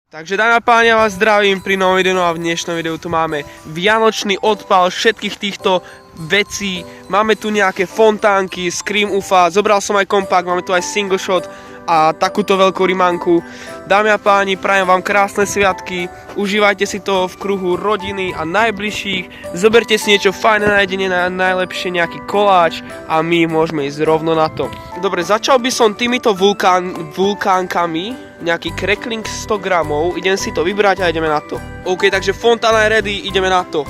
Takže dámy a páni, ja vás zdravím pri novom videu a v dnešnom videu tu máme vianočný odpal všetkých týchto vecí. Máme tu nejaké fontánky, Scream UFA, zobral som aj kompakt, máme tu aj single shot a takúto veľkú rimanku. Dámy a páni, prajem vám krásne sviatky, užívajte si to v kruhu rodiny a najbližších, zoberte si niečo fajné na jedenie, najlepšie nejaký koláč a my môžeme ísť rovno na to. Dobre, začal by som týmito vulkánkami, nejaký crackling 100 gramov, idem si to vybrať a ideme na to. OK, takže fontána je ready, ideme na to.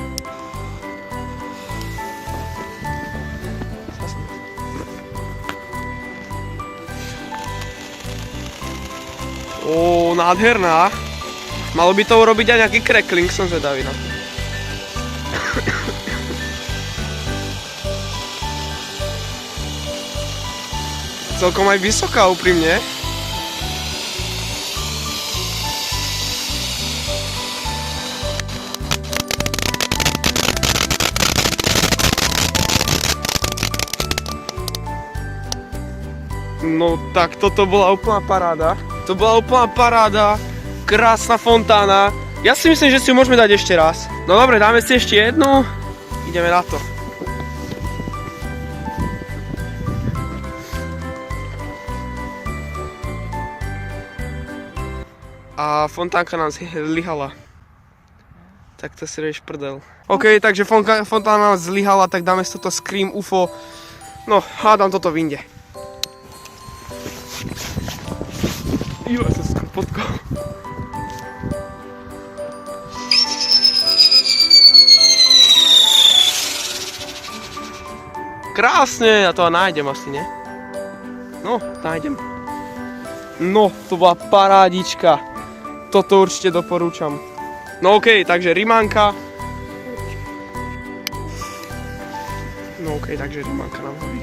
Ó, nádherná. Malo by to urobiť aj nejaký crackling, som zvedavý na to. Celkom aj vysoká, úprimne. No tak toto bola úplná paráda. To bola úplná paráda. Krásna fontána. Ja si myslím, že si ju môžeme dať ešte raz. No dobre, dáme si ešte jednu. Ideme na to. A fontánka nám zlyhala. Tak to si rieš prdel. OK, takže fontána nám zlyhala, tak dáme si toto Scream UFO. No, hádam toto vyjde. Jo, ja sa potkal. Krásne, ja to nájdem asi, ne? No, nájdem. No, to bola parádička. Toto určite doporúčam. No okej, takže rimanka. No okej, takže rimanka nám horí.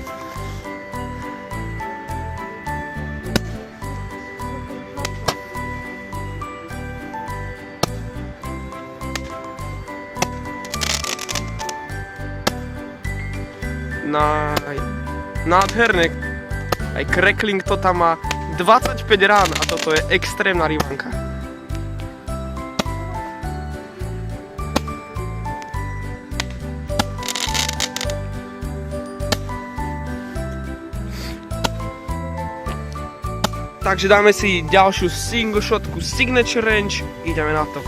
Nádherné. Aj crackling to tam má 25 rán a toto je extrémna rimanka. Takže dáme si ďalšiu single shotku Signature Range, ideme na to.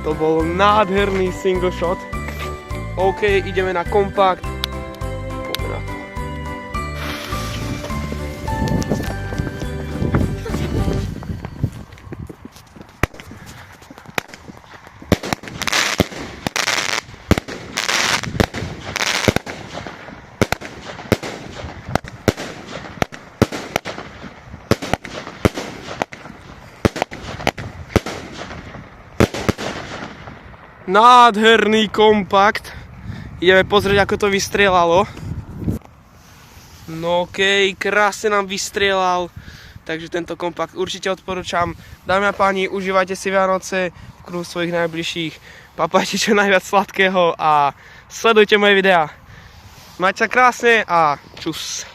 To bol nádherný single shot. OK, ideme na kompakt. Poďme na to. Nádherný kompakt. Ideme pozrieť, ako to vystrieľalo. No okej, krásne nám vystrieľal. Takže tento kompakt určite odporúčam. Dámy a páni, užívajte si Vianoce v kruhu svojich najbližších. Papajte čo najviac sladkého a sledujte moje videá. Majte sa krásne a čus.